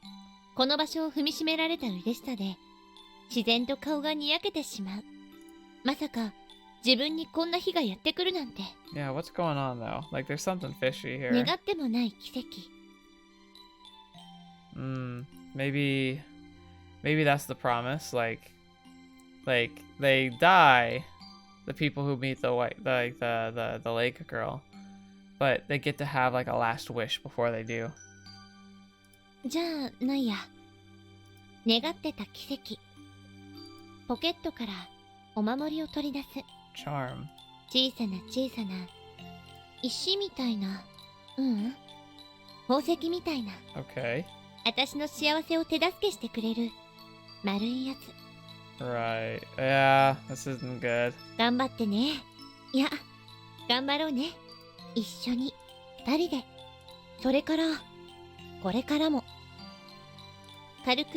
この場所を踏みしめられた嬉しさで、自然と顔がにやけてしまう。まさか、自分にこんな日がやってくるなんて。Yeah, what's going on though? Like there's something fishy here. 願ってもない奇跡。Maybe that's the promise. Like they die, the people who meet the lake girl, but they get to have like a last wish before they do. じゃあ、ないや。願ってた奇跡。ポケットからお守りを取り出す。Charm. 小さな石みたいな。宝石みたいな。Okay. 私の幸せを手助けしてくれる丸いやつ。 Right. Yeah, this isn't good. 頑張ってね。いや、頑張ろうね。一緒に、二人で。それから、これからも。軽く、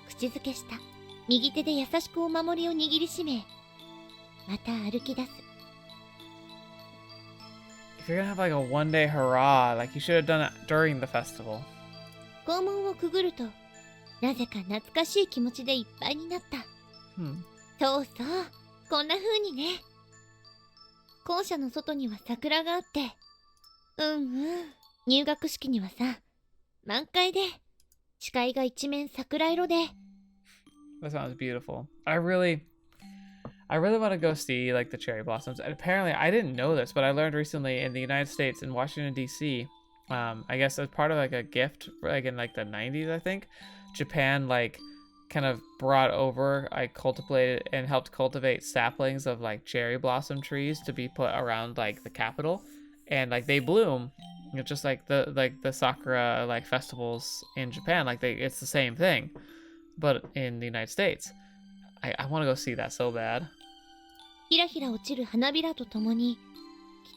口づけした。右手で優しくお守りを握りしめ、また歩き出す。If you're gonna have like a one-day hurrah, like you should have done it during the festival. 校門をくぐると、なぜか懐かしい気持ちでいっぱいになった。そうそう、こんな風にね。校舎の外には桜があって、入学式にはさ、満開で、視界が一面桜色で。That sounds beautiful. I really want to go see like the cherry blossoms. And apparently, I didn't know this, but I learned recently in the United States, in Washington D.C., I guess as part of like a gift, like in like the 90s, I think, Japan like kind of brought over, cultivated and helped cultivate saplings of like cherry blossom trees to be put around like the capital, and like they bloom, you know, just like the sakura like festivals in Japan. Like it's the same thing. but in the United States. I want to go see that so bad. ひらひら落ちる花びらとともに、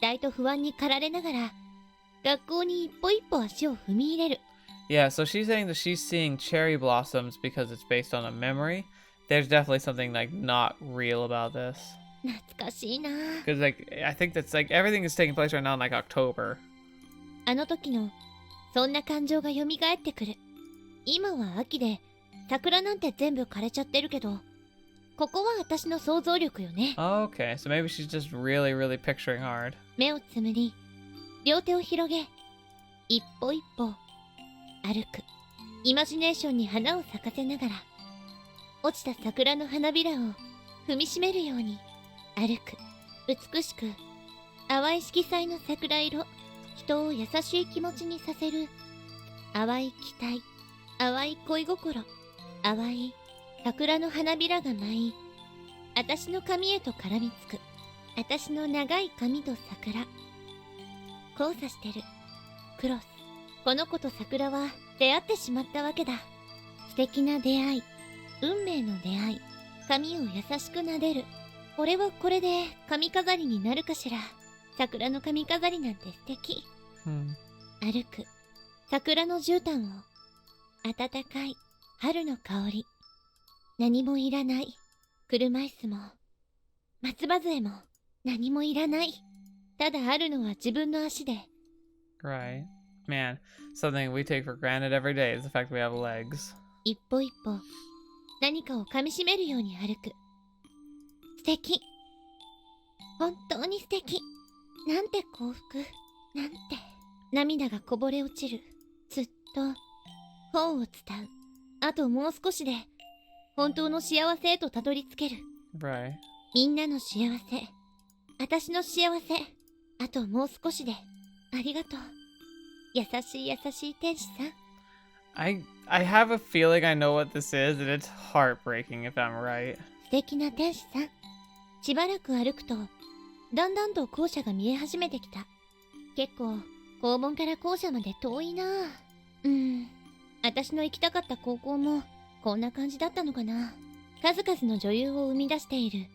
期待と不安に駆られながら、学校に一歩一歩足を踏み入れる。Yeah, so she's saying that she's seeing cherry blossoms because it's based on a memory. There's definitely something like not real about this. 懐かしいな。 Because like I think that's like everything is taking place right now in like October. あの時のそんな感情が蘇ってくる。今は秋で桜なんて全部枯れちゃってるけど、ここは私の想像力よね。 Okay, so maybe she's just really, really picturing hard. 目をつむり、両手を広げ、一歩一歩歩く。イマジネーションに花を咲かせながら、落ちた桜の花びらを踏みしめるように歩く。美しく淡い色彩の桜色、人を優しい気持ちにさせる。淡い期待、淡い恋心、淡い桜の花びらが舞い、私の髪へと絡みつく。私の長い髪と桜、交差してる。クロス。この子と桜は出会ってしまったわけだ。素敵な出会い、運命の出会い。髪を優しく撫でる。これはこれで髪飾りになるかしら。桜の髪飾りなんて素敵。歩く。桜の絨毯を。暖かい春の香り。何もいらない。車椅子も松葉杖も何もいらない。ただあるのは自分の足で。 Right. Man, something we take for granted every day is the fact we have legs. 一歩一歩何かを噛みしめるように歩く。素敵。本当に素敵。なんて幸福。なんて。涙がこぼれ落ちる。ずっと本を伝う。あともう少しで本当の幸せへとたどり着ける。 Right. みんなの幸せ。私の幸せ。あともう少しで。ありがとう。優しい優しい天使さん。I have a feeling I know what this is, and it's heartbreaking if I'm right. 素敵な天使さん。しばらく歩くと、だんだんと校舎が見え始めてきた。結構、校門から校舎まで遠いな。私の行きたかった高校も、こんな感じだったのかな。数々の女優を生み出している、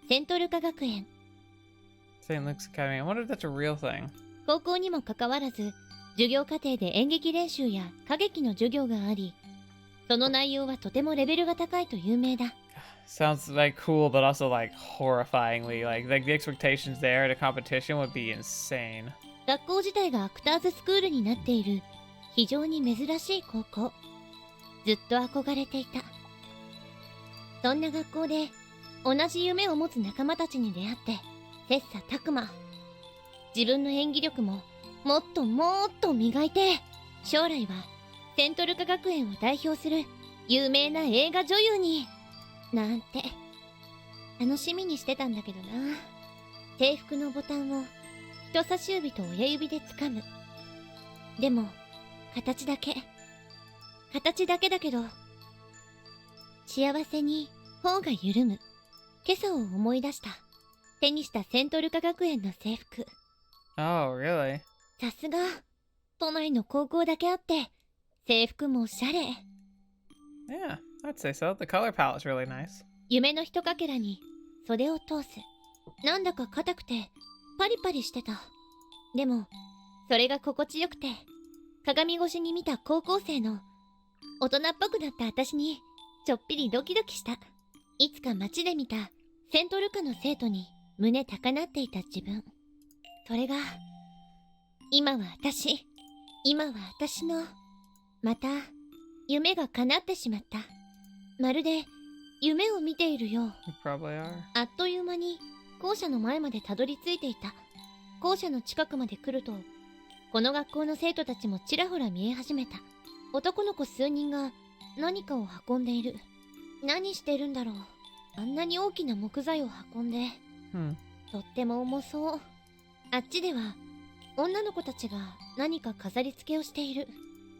セントルカ学園。St. Luke's Academy. I wonder if that's a real thing. 高校にもかかわらず、授業課程で演劇練習や歌劇の授業があり、その内容はとてもレベルが高いと有名だ。Sounds like cool, but also like horrifyingly like the expectations there at a competition would be insane. 学校自体がアクターズスクールになっている非常に珍しい高校。ずっと憧れていた。そんな学校で同じ夢を持つ仲間たちに出会って切磋琢磨。自分の演技力ももっともっと磨いて、将来はセントルカ学園を代表する有名な映画女優になんて楽しみにしてたんだけどな。制服のボタンを人差し指と親指で掴む。でも形だけだけど、幸せに頬が緩む。今朝を思い出した。手にしたセントルカ学園の制服。 Oh, really? さすが都内の高校だけあって制服もおしゃれ。 Yeah, I'd say so. The color palette's really nice. 夢のひとかけらに袖を通す。なんだか硬くてパリパリしてた。でもそれが心地よくて、鏡越しに見た高校生の大人っぽくなった私にちょっぴりドキドキした。いつか街で見たセントルカの生徒に胸高鳴っていた自分。それが今は私のまた夢が叶ってしまった。まるで夢を見ているよう。 You probably are. あっという間に校舎の前までたどり着いていた。校舎の近くまで来ると、この学校の生徒たちもちらほら見え始めた。男の子数人が何かを運んでいる。何してるんだろう。あんなに大きな木材を運んで、とっても重そう。あっちでは女の子たちが何か飾り付けをしている。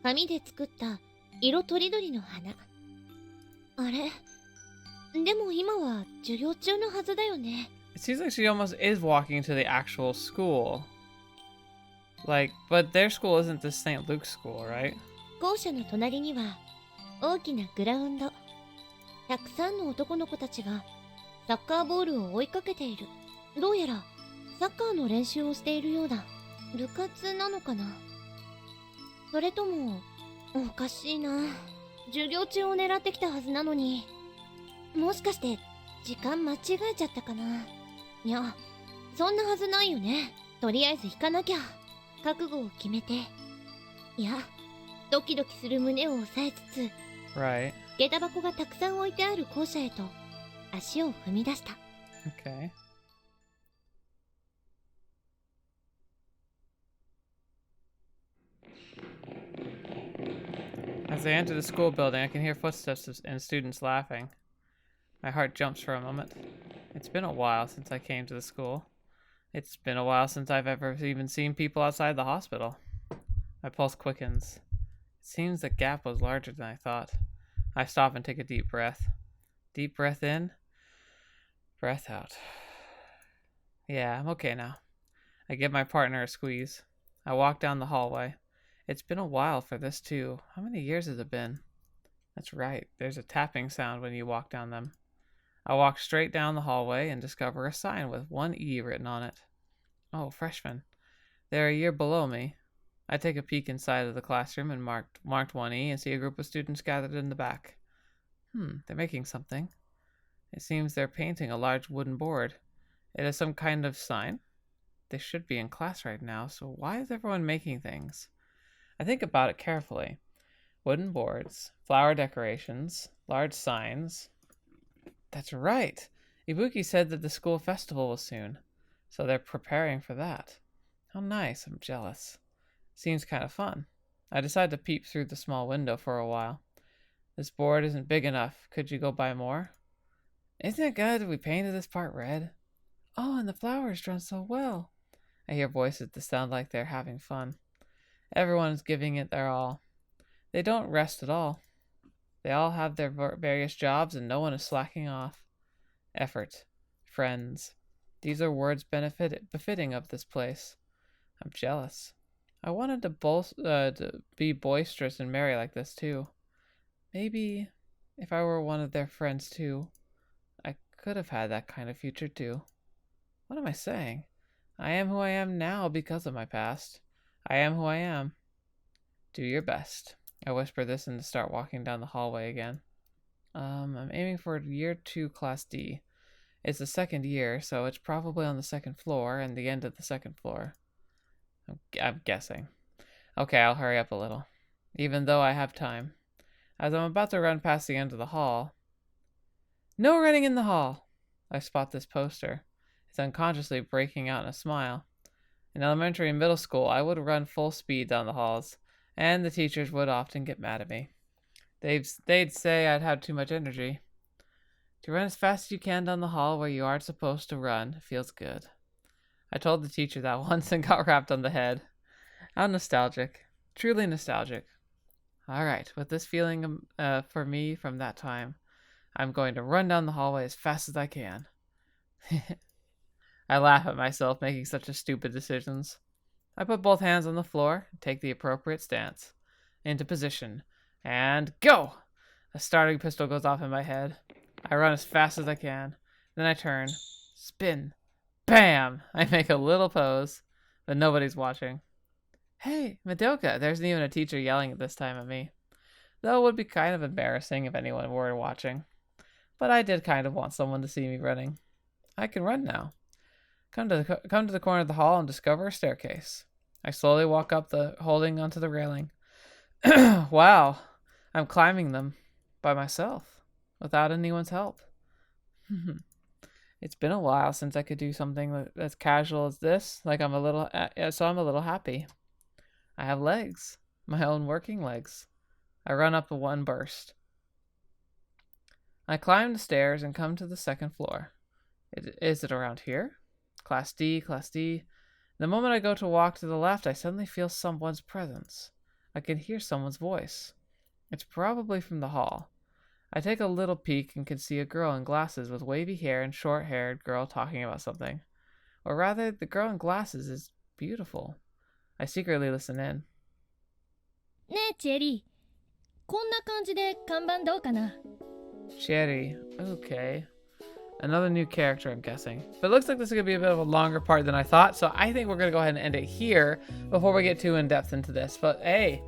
紙で作った色とりどりの花。あれ、でも今は授業中のはずだよね。 It seems like she almost is walking to the actual school. Like, but their school isn't the St. Luke's school, right? 校舎の隣には大きなグラウンド。たくさんの男の子たちがサッカーボールを追いかけている。どうやらサッカーの練習をしているようだ。部活なのかな。それともおかしいな。授業中を狙ってきたはずなのに。もしかして時間間違えちゃったかな。いや、そんなはずないよね。とりあえず行かなきゃ。覚悟を決めて。いや、ドキドキする胸を押さえつつ、Right. 下駄箱がたくさん置いてある校舎へと足を踏み出した。Okay. As they enter the school building, I can hear footsteps and students laughing. My heart jumps for a moment. It's been a while since I came to the school. It's been a while since I've ever even seen people outside the hospital. My pulse quickens. It seems the gap was larger than I thought. I stop and take a deep breath. Deep breath in, breath out. Yeah, I'm okay now. I give my partner a squeeze. I walk down the hallway. It's been a while for this too. How many years has it been? That's right, there's a tapping sound when you walk down them. I walk straight down the hallway and discover a sign with 1E written on it. Oh, freshmen. They're a year below me. I take a peek inside of the classroom and marked 1E and see a group of students gathered in the back. They're making something. It seems they're painting a large wooden board. It is some kind of sign. They should be in class right now, so why is everyone making things? I think about it carefully. Wooden boards, flower decorations, large signs. That's right. Ibuki said that the school festival was soon, so they're preparing for that. How nice. I'm jealous. Seems kind of fun. I decide to peep through the small window for a while. This board isn't big enough. Could you go buy more? Isn't it good that we painted this part red? Oh, and the flowers drawn so well. I hear voices that sound like they're having fun. Everyone is giving it their all. They don't rest at all. They all have their various jobs and no one is slacking off. Effort. Friends. These are words befitting of this place. I'm jealous. I wanted to be boisterous and merry like this too. Maybe if I were one of their friends too, I could have had that kind of future too. What am I saying? I am who I am now because of my past. I am who I am. Do your best. I whisper this and start walking down the hallway again. I'm aiming for year 2, class D. It's the second year, so it's probably on the second floor and the end of the second floor. I'm guessing. Okay, I'll hurry up a little, even though I have time. As I'm about to run past the end of the hall... No running in the hall! I spot this poster. It's unconsciously breaking out in a smile. In elementary and middle school, I would run full speed down the halls, and the teachers would often get mad at me. They'd say I'd have too much energy. To run as fast as you can down the hall where you aren't supposed to run feels good. I told the teacher that once and got rapped on the head. How nostalgic. Truly nostalgic. Alright, with this feeling for me from that time, I'm going to run down the hallway as fast as I can. I laugh at myself making such stupid decisions. I put both hands on the floor and take the appropriate stance. Into position. And go! A starting pistol goes off in my head. I run as fast as I can. Then I turn. Spin. Bam! I make a little pose, but nobody's watching. Hey, Madoka! There isn't even a teacher yelling at this time at me. Though it would be kind of embarrassing if anyone were watching. But I did kind of want someone to see me running. I can run now. Come to the corner of the hall and discover a staircase. I slowly walk up holding onto the railing. Wow, I'm climbing them by myself, without anyone's help. It's been a while since I could do something as casual as this. So I'm a little happy. I have legs, my own working legs. I run up in one burst. I climb the stairs and come to the second floor. Is it around here? Class D, Class D. The moment I go to walk to the left, I suddenly feel someone's presence. I can hear someone's voice. It's probably from the hall. I take a little peek and can see a girl in glasses with wavy hair and short-haired girl talking about something. Or rather, the girl in glasses is beautiful. I secretly listen in. ねえチェリー、こんな感じで看板どうかな。Cherry. Okay. Another new character, I'm guessing. But it looks like this is going to be a bit of a longer part than I thought, so I think we're going to go ahead and end it here before we get too in-depth into this. But hey,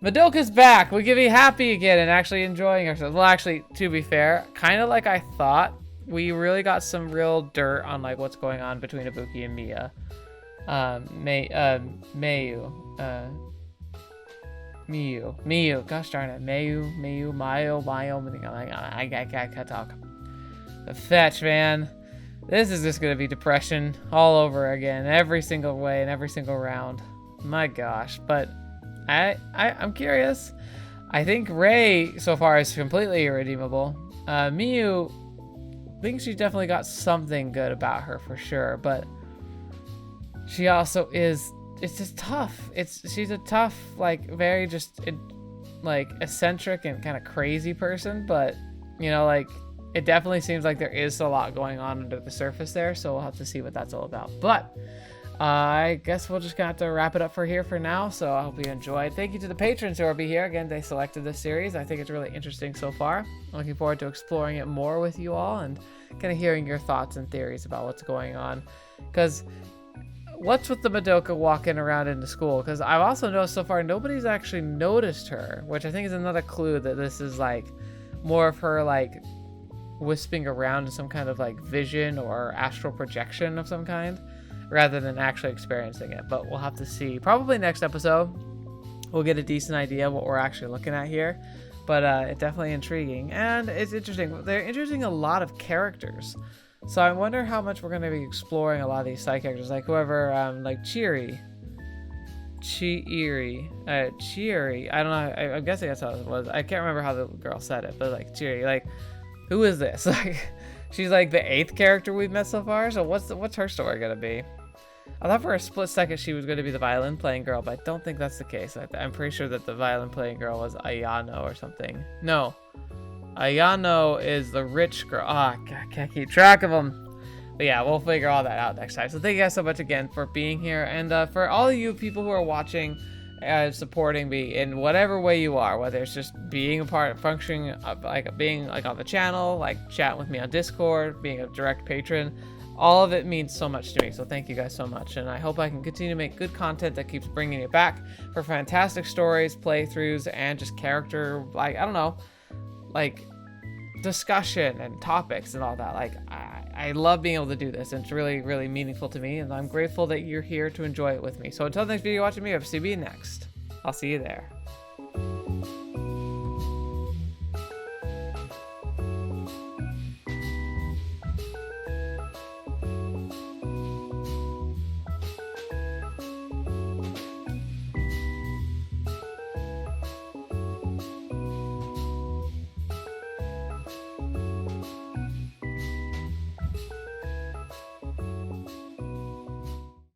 Madoka's back! We can be happy again and actually enjoying ourselves. Well, actually, to be fair, kind of like I thought, we really got some real dirt on like what's going on between Ibuki and Miya. Miyu. Gosh darn it. Mayo. I can't talk. The fetch, man. This is just gonna be depression all over again, every single way and every single round. My gosh, but I'm curious. I think Rei so far is completely irredeemable. Miyu, I think she's definitely got something good about her for sure, but she also is. It's just tough. She's a tough, like very just like eccentric and kind of crazy person, but you know, like. It definitely seems like there is a lot going on under the surface there, so we'll have to see what that's all about. But I guess we'll just gonna have to wrap it up for here for now, so I hope you enjoyed. Thank you to the patrons who will be here. Again, they selected this series. I think it's really interesting so far. I'm looking forward to exploring it more with you all and kind of hearing your thoughts and theories about what's going on. Because what's with the Madoka walking around into school? Because I've also noticed so far nobody's actually noticed her, which I think is another clue that this is like more of her like wisping around in some kind of like vision or astral projection of some kind rather than actually experiencing it. But we'll have to see. Probably next episode we'll get a decent idea of what we're actually looking at here. But it's definitely intriguing and it's interesting. They're introducing a lot of characters, so I wonder how much we're going to be exploring a lot of these side characters, like whoever like Chiiri. I don't know. I'm guessing that's how it was. I can't remember how the girl said it, but like Chiiri, like who is this? Like, she's like the 8th character we've met so far. So what's her story gonna be? I thought for a split second she was gonna be the violin playing girl, but I don't think that's the case. I'm pretty sure that the violin playing girl was Ayano or something. No, Ayano is the rich girl. I can't keep track of them. But yeah, we'll figure all that out next time. So thank you guys so much again for being here, and for all of you people who are watching. Supporting me in whatever way you are, whether it's just being a part, functioning, like being like on the channel, like chatting with me on Discord, being a direct patron, all of it means so much to me. So thank you guys so much, and I hope I can continue to make good content that keeps bringing you back for fantastic stories, playthroughs, and just character, like I don't know, like discussion and topics and all that. Like I love being able to do this, and it's really, really meaningful to me, and I'm grateful that you're here to enjoy it with me. So until the next video, watching me, I'll see you next. I'll see you there.